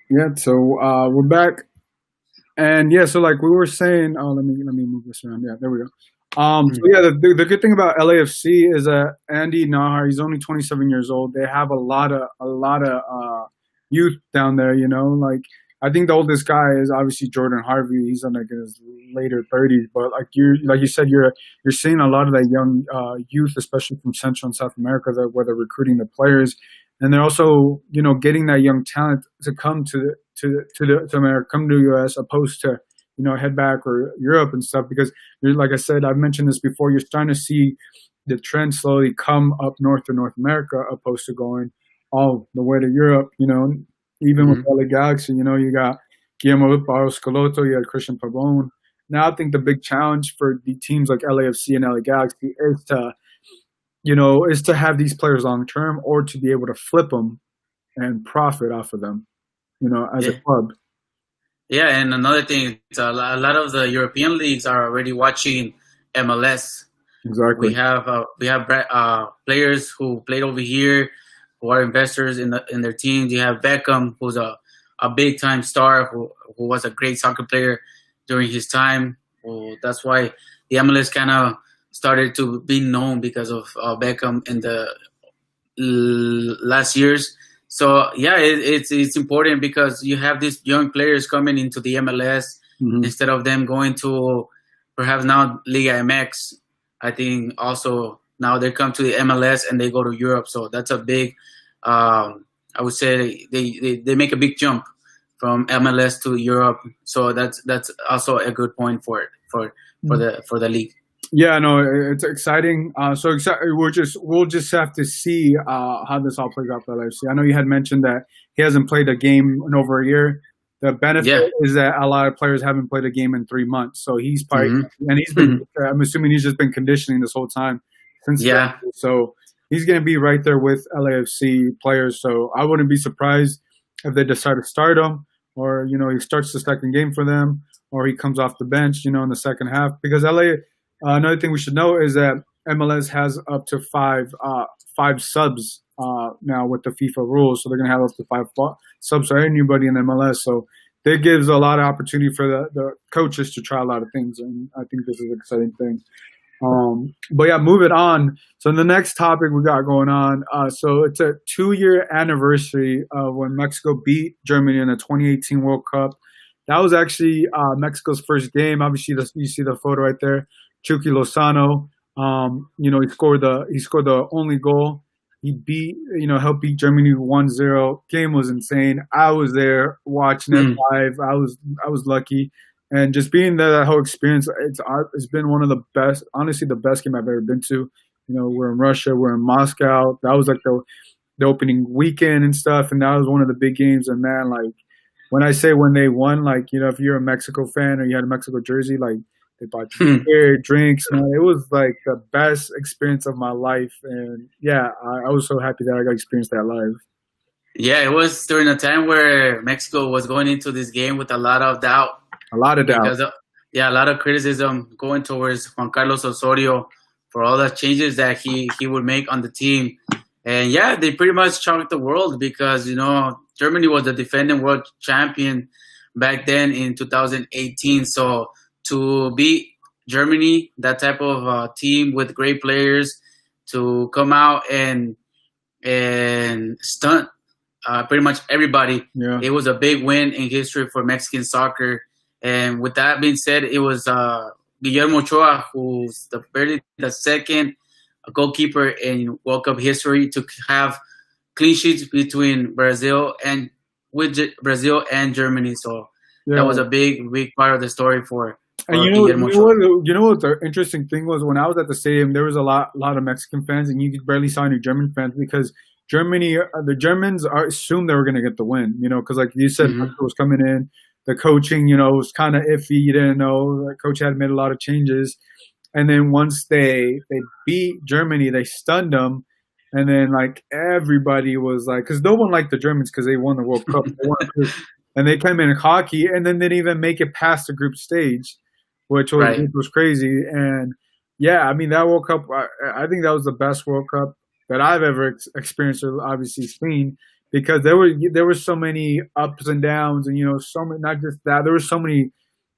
Yeah, so we're back, and yeah, so like we were saying, let me move this around. Yeah, there we go. So Mhm. yeah, the good thing about LAFC is that Andy Najar, he's only 27 years old. They have a lot of youth down there. Like I think the oldest guy is obviously Jordan Harvey. He's in like his later 30s, but like you said, you're seeing a lot of that young youth, especially from Central and South America, that where they're recruiting the players, and they're also getting that young talent to come to America, come to the U.S. opposed to head back or Europe and stuff because like I said, I've mentioned this before. You're starting to see the trend slowly come up north to North America, opposed to going all the way to Europe. Even with Mhm. LA Galaxy, you got Guillermo Barros Scalotto, you had Christian Pavone. Now I think the big challenge for the teams like LAFC and LA Galaxy is to have these players long term or to be able to flip them and profit off of them. As a Yeah, club. yeah, and another thing, a lot of the European leagues are already watching MLS. Exactly. We have players who played over here, who are investors in their teams. You have Beckham, who's a big time star, who was a great soccer player during his time. Well, that's why the MLS kind of started to be known because of Beckham in the last years. So yeah, it's important because you have these young players coming into the MLS Hmm. instead of them going to perhaps now Liga MX. I think also now they come to the MLS and they go to Europe. So that's a big, I would say they make a big jump from MLS to Europe. So that's also a good point for it for the league. Yeah, no, it's exciting. We'll just have to see how this all plays out for LFC. I know you had mentioned that he hasn't played a game in over a year. The benefit Yeah. is that a lot of players haven't played a game in 3 months, so he's probably Hmm. and he's been. I'm assuming he's just been conditioning this whole time since Yeah. then. So he's going to be right there with LAFC players. So I wouldn't be surprised if they decide to start him, or he starts the second game for them, or he comes off the bench, in the second half because LA. Another thing we should know is that MLS has up to five subs now with the FIFA rules, so they're going to have up to subs for anybody in MLS. So that gives a lot of opportunity for the coaches to try a lot of things, and I think this is an exciting thing. But yeah, moving on. So the next topic we got going on. So it's a 2 year anniversary of when Mexico beat Germany in the 2018 World Cup. That was actually Mexico's first game. Obviously, you see the photo right there. Chucky Lozano. He scored the only goal. He helped beat Germany 1-0. Game was insane. I was there watching it Mm. live. I was lucky, and just being there, that whole experience, it's been one of the best, honestly, the best game I've ever been to. We're in Russia, we're in Moscow. That was like the opening weekend and stuff, and that was one of the big games. And man, like when I say when they won, like if you're a Mexico fan or you had a Mexico jersey, like they bought you beer, drinks, man. It was like the best experience of my life, and yeah, I was so happy that I got to experience that live. Yeah, it was during a time where Mexico was going into this game with a lot of doubt A lot of doubt. because, yeah, a lot of criticism going towards Juan Carlos Osorio for all the changes that he would make on the team. And yeah, they pretty much shocked the world because, Germany was the defending world champion back then in 2018. So to beat Germany, that type of team with great players, to come out and stunt pretty much everybody. Yeah. It was a big win in history for Mexican soccer. And with that being said, it was Guillermo Ochoa, who's barely the second goalkeeper in World Cup history to have clean sheets between Brazil and Germany. So that Yeah. was a big part of the story And for Guillermo Ochoa. what the interesting thing was when I was at the stadium, there was a lot of Mexican fans, and you could barely saw any German fans because the Germans assumed they were going to get the win, because like you said, Hmm. Mexico was coming in, the coaching, was kind of iffy. You didn't know the coach had made a lot of changes, and then once they beat Germany, they stunned them, and then like everybody was like, because no one liked the Germans because they won the World Cup, and they came in hockey, and then they didn't even make it past the group stage which was Right. which was crazy. And yeah, I mean that World Cup, I think that was the best World Cup that I've ever experienced or obviously seen because there were so many ups and downs, and so many, not just that, there were so many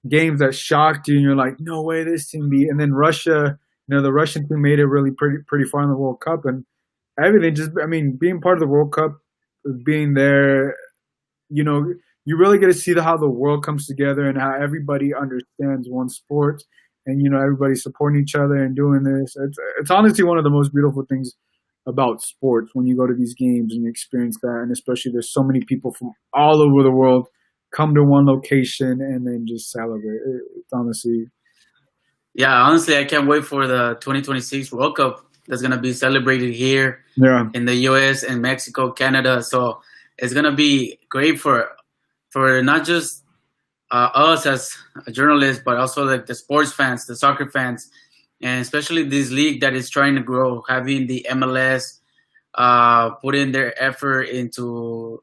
games that shocked you, and you're like, no way, this team beat. And then Russia, the Russian team made it really pretty far in the World Cup, and everything. Just, I mean, being part of the World Cup, being there, you really get to see how the world comes together and how everybody understands one sport, and everybody's supporting each other and doing this. It's honestly one of the most beautiful things about sports when you go to these games and you experience that, and especially there's so many people from all over the world come to one location and then just celebrate. It's honestly, Yeah, honestly, I can't wait for the 2026 World Cup that's gonna be celebrated here in the U.S. and Mexico, Canada. So it's gonna be great for not just us as journalists, but also like the sports fans, the soccer fans, and especially this league that is trying to grow, having the MLS put in their effort into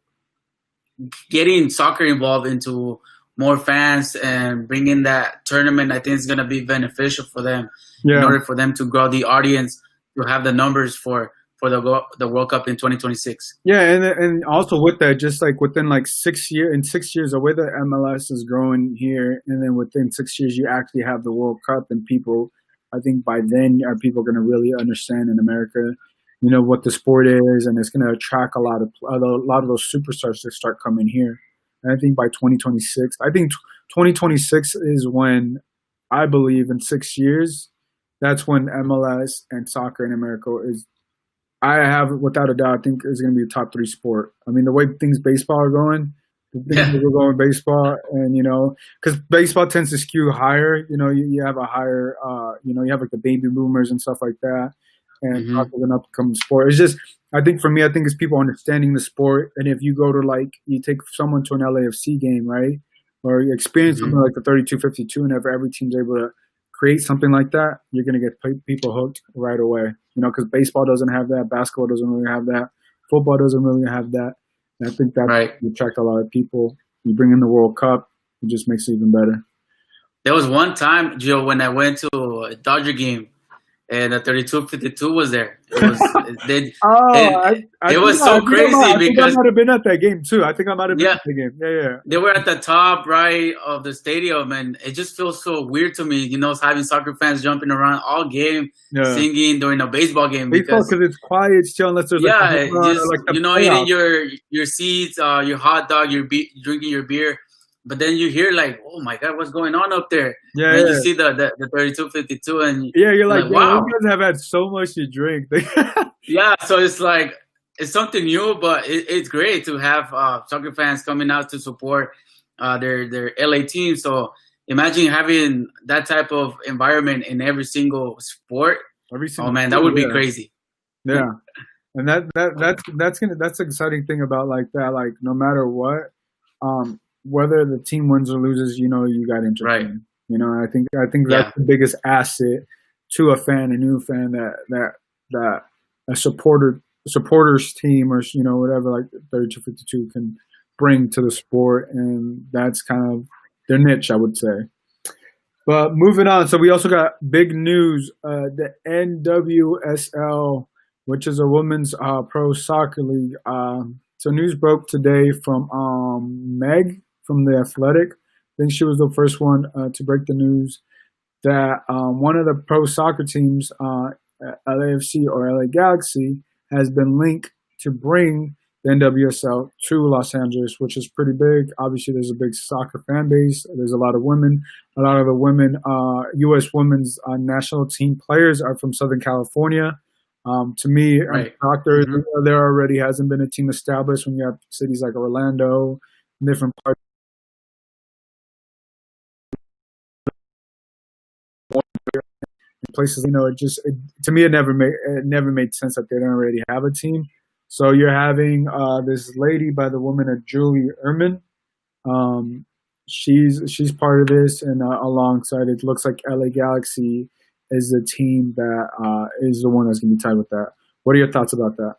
getting soccer involved into more fans and bringing that tournament. I think it's going to be beneficial for them in order for them to grow the audience, to have the numbers for the World Cup in 2026. Yeah, and also with that, just like within like 6 years, in 6 years, the way the MLS is growing here, and then within 6 years, you actually have the World Cup, and people, I think by then, are people going to really understand in America, what the sport is, and it's going to attract a lot of those superstars to start coming here. And I think by 2026, I think 2026 is when, I believe in 6 years, that's when MLS and soccer in America is. I have, without a doubt, I think it's going to be a top 3 sport. I mean, the way things baseball are going, we're going baseball, and because baseball tends to skew higher. You have a higher, you have like the baby boomers and stuff like that, and soccer's an upcoming sport. It's just, I think for me, I think it's people understanding the sport, and if you go to you take someone to an LAFC game, right, or you experience something like the 32-52, and if every team's able to create something like that, you're going to get people hooked right away. Because baseball doesn't have that, basketball doesn't really have that, football doesn't really have that. And I think that will attract a lot of people. You bring in the World Cup, it just makes it even better. There was one time, Joe, when I went to a Dodger game, and the 32-52 was there. It was so crazy because I might have been at that game too. I think I might have been at the game. Yeah. They were at the top right of the stadium, and it just feels so weird to me, having soccer fans jumping around all game, singing during a baseball game. Because it's quiet still, unless there's eating your seeds, your hot dog, drinking your beer. But then you hear like, oh my God, what's going on up there? Yeah, and you see the 32-52, and you're like, wow, you guys have had so much to drink. Yeah, so it's like, it's something new, but it's great to have soccer fans coming out to support their LA team. So imagine having that type of environment in every single sport. That would be crazy. Yeah, and that's the exciting thing about like that. Like no matter what, whether the team wins or loses, you got entertainment. Right. I think that's the biggest asset to a fan, a new fan, that a supporters team or whatever, like 32-52 can bring to the sport, and that's kind of their niche, I would say. But moving on, so we also got big news. The NWSL, which is a women's pro soccer league. So news broke today from Meg from The Athletic. I think she was the first one to break the news that one of the pro soccer teams, LAFC or LA Galaxy, has been linked to bring the NWSL to Los Angeles, which is pretty big. Obviously, there's a big soccer fan base. There's a lot of women. A lot of the women, U.S. women's national team players are from Southern California. To me, doctors, there already hasn't been a team established when you have cities like Orlando, different parts. Places, to me, it never made sense that they don't already have a team. So you're having this lady by the woman of Julie Ehrman. She's part of this, and alongside it looks like LA Galaxy is the team that is the one that's going to be tied with that. What are your thoughts about that?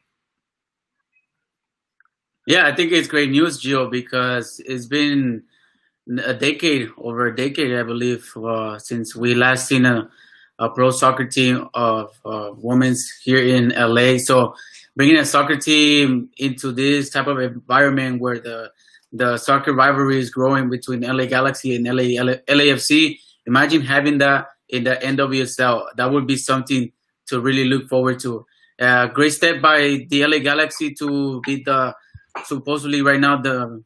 Yeah, I think it's great news, Gio, because it's been over a decade, I believe, since we last seen a pro soccer team of women's here in LA. So bringing a soccer team into this type of environment where the soccer rivalry is growing between LA Galaxy and LAFC. Imagine having that in the NWSL. That would be something to really look forward to. Great step by the LA Galaxy to be the supposedly right now the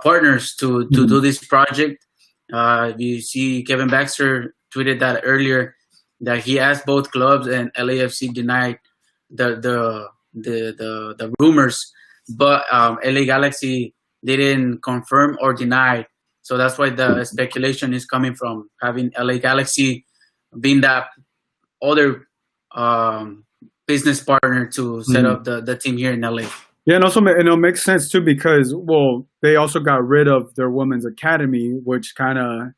partners to do this project. You see Kevin Baxter tweeted that earlier, that he asked both clubs and LAFC denied the rumors, but LA Galaxy didn't confirm or deny. So that's why the speculation is coming from having LA Galaxy being that other business partner to set up the team here in LA. Yeah, and also it makes sense too because, well, they also got rid of their women's academy, which kind of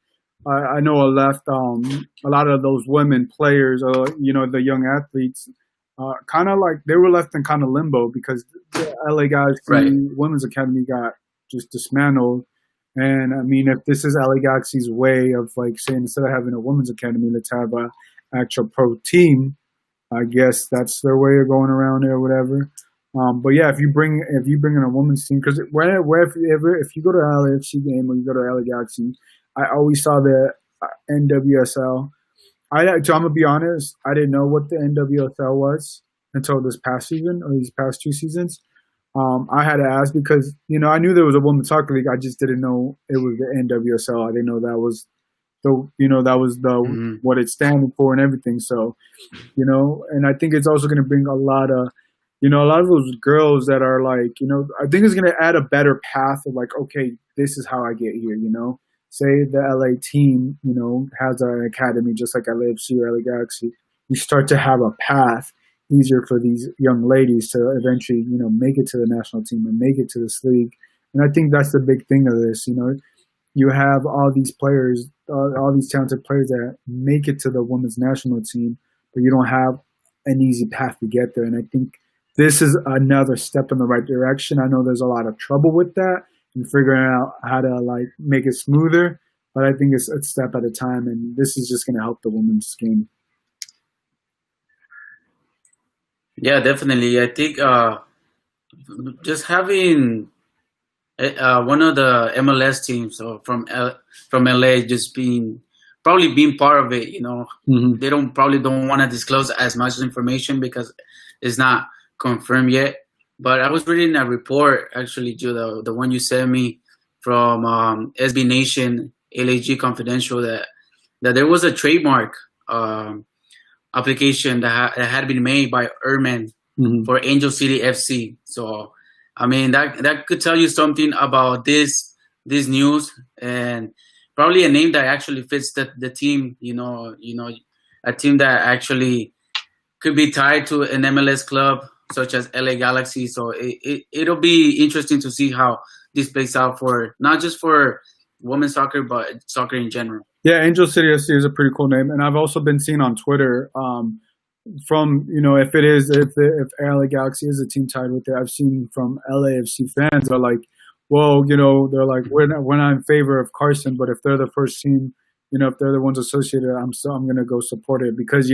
I know left a lot of those women players, the young athletes, kind of like they were left in kind of limbo because the LA Galaxy women's academy got just dismantled. And I mean, if this is LA Galaxy's way of like saying instead of having a women's academy, let's have a actual pro team, I guess that's their way of going around it or whatever. But yeah, if you bring in a women's team, because if you go to an LAFC game or you go to LA Galaxy, I always saw the NWSL. I'm gonna be honest, I didn't know what the NWSL was until this past season or these past 2 seasons. I had to ask because I knew there was a women's soccer league. I just didn't know it was the NWSL. I didn't know that was what it's standing for and everything. So, and I think it's also going to bring a lot of those girls that are like, I think it's going to add a better path of like, okay, this is how I get here. Say the LA team, has an academy just like LAFC or LA Galaxy. You start to have a path easier for these young ladies to eventually, make it to the national team and make it to this league. And I think that's the big thing of this. You have all these players, all these talented players that make it to the women's national team, but you don't have an easy path to get there. And I think this is another step in the right direction. I know there's a lot of trouble with that and figuring out how to like make it smoother, but I think it's a step at a time, and this is just going to help the women's game. Yeah, definitely. I think just having one of the MLS teams from LA just probably being part of it, they probably don't want to disclose as much information because it's not confirmed yet. But I was reading a report, actually, Joe, the one you sent me from SB Nation, LAG Confidential, that there was a trademark application that had been made by Ehrman for Angel City FC. So, I mean, that could tell you something about this news, and probably a name that actually fits the team. A team that actually could be tied to an MLS club such as LA Galaxy. So it'll be interesting to see how this plays out for not just for women's soccer, but soccer in general. Yeah, Angel City FC is a pretty cool name, and I've also been seeing on Twitter from if LA Galaxy is a team tied with it. I've seen from LAFC fans are like, well, they're like we're not in favor of Carson, but if they're the first team, if they're the ones associated, I'm gonna go support it because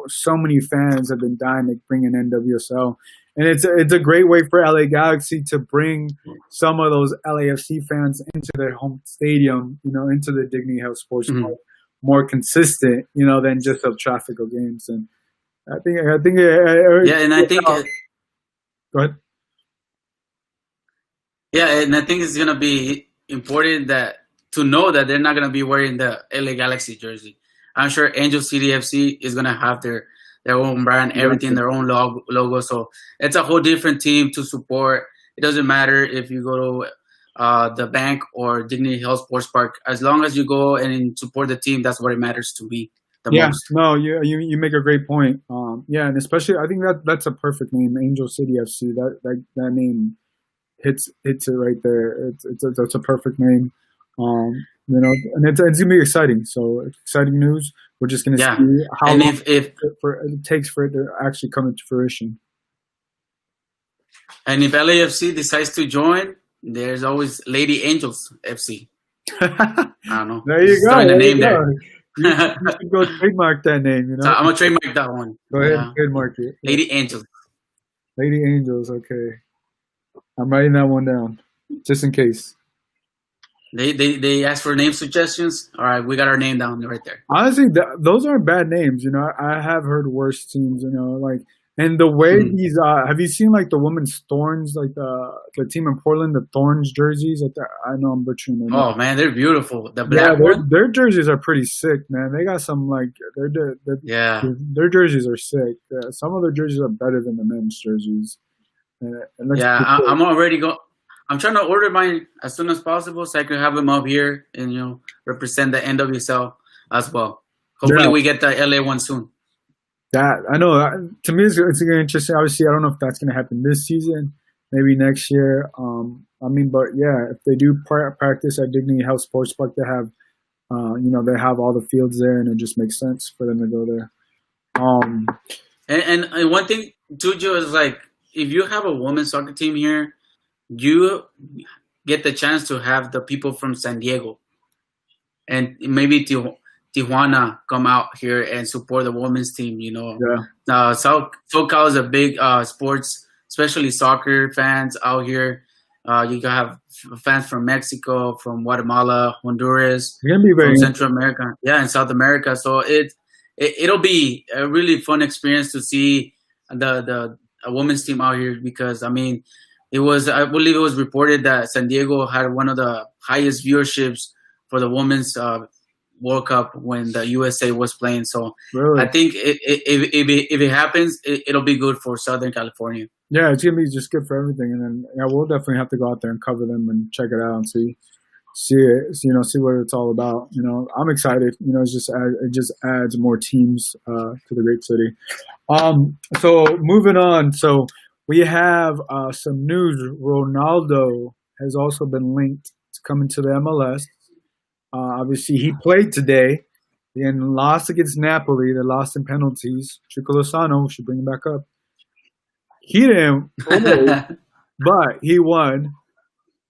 so many fans have been dying to bring in NWSL, and it's a great way for LA Galaxy to bring some of those LAFC fans into their home stadium, into the Dignity Health Sports Park, more consistent, than just a traffic of games. And I think go ahead. Yeah, and I think it's gonna be important to know that they're not going to be wearing the LA Galaxy jersey. I'm sure Angel City FC is going to have their own brand, everything, their own logo. So it's a whole different team to support. It doesn't matter if you go to the bank or Dignity Health Sports Park. As long as you go and support the team, that's what it matters to me the most. No, you make a great point. And especially I think that's a perfect name, Angel City FC. That name hits it right there. It's a perfect name. And it's gonna be exciting. So exciting news. We're just gonna see how long it takes for it to actually come into fruition. And if LAFC decides to join, there's always Lady Angels FC. I don't know. There you go. The name there. You should go trademark that name. You So know, I'm gonna trademark that one. go ahead and Yeah, trademark it. Yeah. Lady Angels. Lady Angels. Okay, I'm writing that one down just in case. They asked for name suggestions. All right, we got our name down right there. Honestly, those aren't bad names. You know, I have heard worse teams. You know, like and the way these. Have you seen like the women's Thorns, like the team in Portland, the Thorns jerseys? Like that, I know I'm butchering them. Oh man, they're beautiful. The Yeah, black one. their jerseys are pretty sick, man. They got some like Yeah, their jerseys are sick. Some of their jerseys are better than the men's jerseys. It looks yeah. pretty cool. I'm already go. I'm trying to order mine as soon as possible so I can have them up here and represent the NWSL as well. Hopefully, Yeah. we get the LA one soon. That I know. To me, it's gonna be interesting. Obviously, I don't know if that's gonna happen this season. Maybe next year. I mean, but yeah, if they do practice at Dignity Health Sports Park, they have, they have all the fields there, and it just makes sense for them to go there. And one thing too, Joe, is like if you have a women's soccer team here, you get the chance to have the people from San Diego and maybe Tijuana come out here and support the women's team. Yeah. SoCal is a big sports, especially soccer fans out here. You can have fans from Mexico, from Guatemala, Honduras, It's gonna be very from Central America, and South America. So it'll be a really fun experience to see the a women's team out here because I mean I believe it was reported that San Diego had one of the highest viewerships for the women's World Cup when the USA was playing. So really. I think if it happens, it'll be good for Southern California. Yeah, it's gonna be just good for everything, and then we'll definitely have to go out there and cover them and check it out and see it, see what it's all about. I'm excited. It just adds more teams to the great city. So moving on. So we have some news. Ronaldo has also been linked to coming to the MLS. Obviously, he played today and lost against Napoli. They lost in penalties. Chico Lozano should bring him back up. He didn't play, but he won.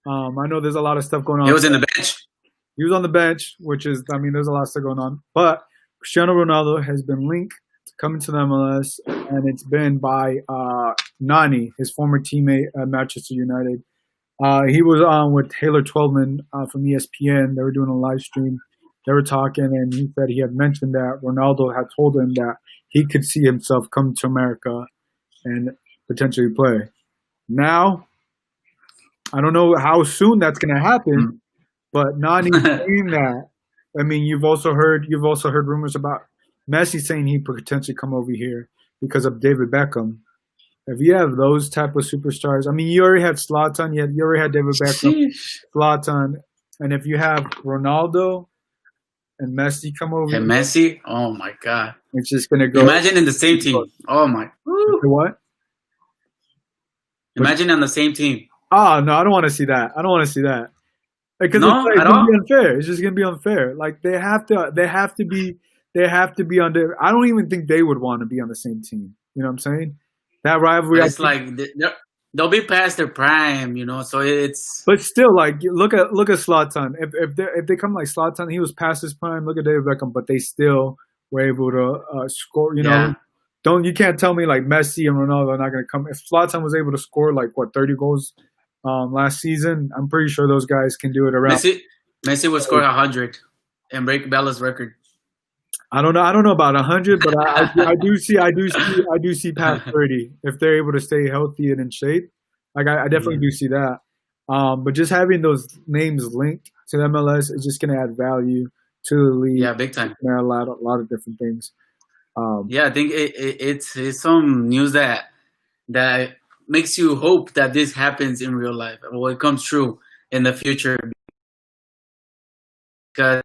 I know there's a lot of stuff going on. He was in the bench. He was on the bench, which is, there's a lot of stuff going on. But Cristiano Ronaldo has been linked to coming to the MLS, and it's been by Nani, his former teammate at Manchester United. He was on with Taylor Twelman from ESPN. They were doing a live stream. They were talking, and he said he had mentioned that Ronaldo had told him that he could see himself come to America and potentially play. Now, I don't know how soon that's going to happen, but Nani saying that. I mean, you've also heard rumors about Messi saying he could potentially come over here because of David Beckham. If you have those type of superstars, I mean, you already had Zlatan, you already had David Beckham, Zlatan, and if you have Ronaldo and Messi come over, and Messi, oh my God, it's just gonna go. Imagine in the same team. Oh my, what? Imagine on the same team. Oh no, I don't want to see that. I don't want to see that because it's gonna be unfair. It's just gonna be unfair. Like they have to be on the. I don't even think they would want to be on the same team. You know what I'm saying? That rivalry. It's like they'll be past their prime, So it's. But still, like look at Zlatan. If they come like Zlatan, he was past his prime. Look at David Beckham, but they still were able to score. You can't tell me like Messi and Ronaldo are not going to come. If Zlatan was able to score 30 goals last season, I'm pretty sure those guys can do it around. Messi would score 100 and break Bella's record. I don't know about 100, but I do see past 30 if they're able to stay healthy and in shape. Like I definitely do see that. But just having those names linked to the MLS is just going to add value to the league. Yeah, big time. A lot of different things. I think it's some news that makes you hope that this happens in real life. Well, it comes true in the future because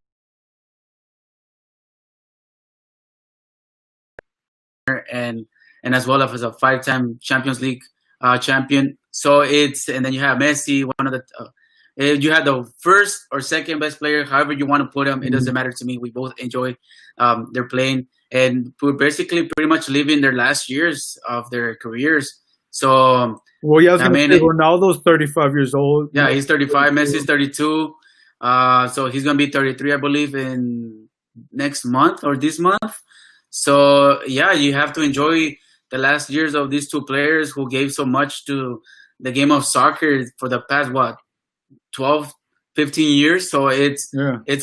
and as well as a 5-time Champions League champion. So and then you have Messi, one of the. You have the first or second best player, however you want to put them. It doesn't matter to me. We both enjoy their playing. And we're basically pretty much living their last years of their careers. So, Ronaldo's 35 years old. Yeah, he's 35. Messi's 32. So he's gonna be 33, I believe, in next month or this month. So yeah, you have to enjoy the last years of these two players who gave so much to the game of soccer for the past 12, 15 years. So it's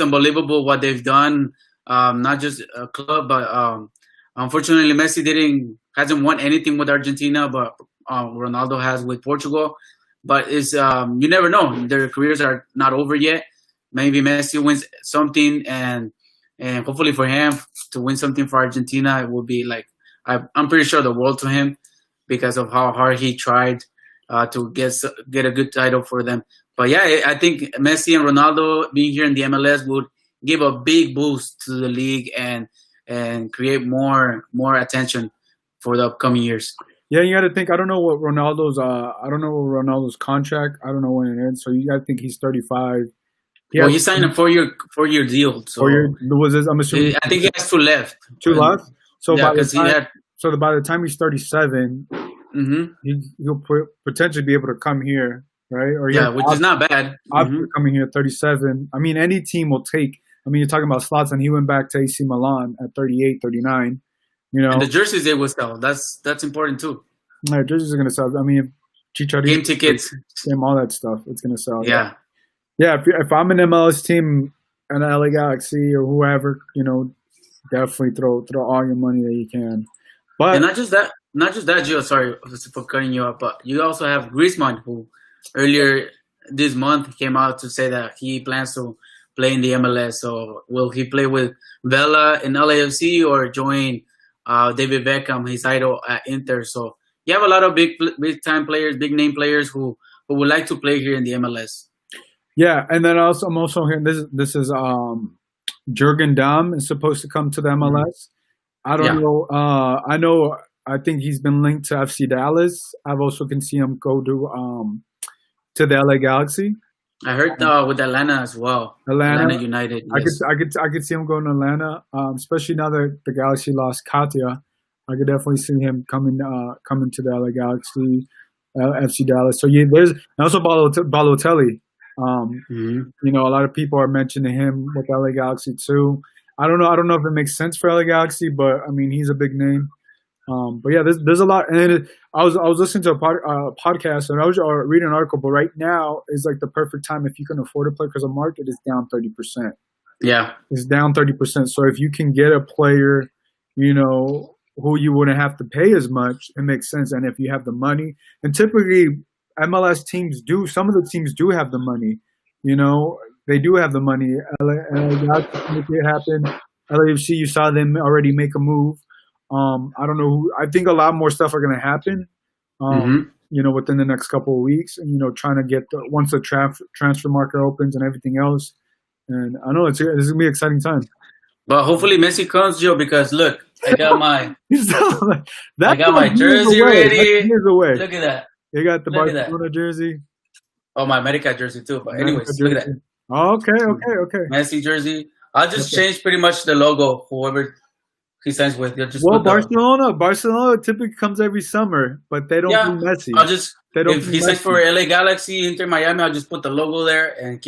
unbelievable what they've done. Not just a club, but unfortunately, Messi hasn't won anything with Argentina, but Ronaldo has with Portugal. But you never know. Their careers are not over yet. Maybe Messi wins something, and hopefully for him to win something for Argentina, it will be like I'm pretty sure the world to him because of how hard he tried to get a good title for them. But yeah, I think Messi and Ronaldo being here in the MLS would give a big boost to the league and create more attention for the upcoming years. Yeah, you got to think. I don't know what Ronaldo's contract. I don't know when it ends. So you got to think he's 35. He signed a 4-year deal. So 4 years was this? I'm assuming. I think he has 2 left. 2 left. So yeah, by the time he's 37, he'll potentially be able to come here, right? Or which is not bad. Coming here at 37. I mean, any team will take. I mean, you're talking about slots, and he went back to AC Milan at 38, 39. You know, and the jerseys they will sell. That's important too. Yeah, jerseys are gonna sell. I mean, game tickets, all that stuff, it's gonna sell. Yeah. If I'm an MLS team, an LA Galaxy or whoever, you know, definitely throw all your money that you can. But and not just that, Gio. Sorry for cutting you off, but you also have Griezmann, who earlier this month came out to say that he plans to play in the MLS. So will he play with Vela in LAFC or join David Beckham, his idol at Inter? So you have a lot of big time players, big name players who would like to play here in the MLS. Yeah, and then I'm also hearing this is Jürgen Damm is supposed to come to the MLS. I don't know. I think he's been linked to FC Dallas. I've also can see him go to the LA Galaxy. I heard with Atlanta as well. Atlanta United. Yes. I could see him going to Atlanta, especially now that the Galaxy lost Katia. I could definitely see him coming to the LA Galaxy, FC Dallas. So there's also Balotelli. You know, a lot of people are mentioning him with LA Galaxy too. I don't know if it makes sense for LA Galaxy, but I mean he's a big name. But yeah, there's a lot. And I was listening to a podcast and I was reading an article. But right now is like the perfect time if you can afford to play because the market is down 30%. Yeah, it's down 30%. So if you can get a player, you know, who you wouldn't have to pay as much, it makes sense. And if you have the money, and typically MLS teams some of the teams do have the money. You know, they do have the money. LA to make it happen. LAFC, you saw them already make a move. I don't know I think a lot more stuff are going to happen, you know, within the next couple of weeks. And, you know, trying to get once the transfer market opens and everything else. And I know this is going to be an exciting time. But hopefully Messi comes, Joe, because look, I got my jersey ready. Look at that. You got the Barcelona jersey. Oh, my America jersey too. But anyways, look at that. Oh, okay. Messi jersey. I'll just change pretty much the logo, whoever he signs with. Barcelona typically comes every summer, but they don't do Messi. If he signs for LA Galaxy, Inter Miami, I'll just put the logo there and keep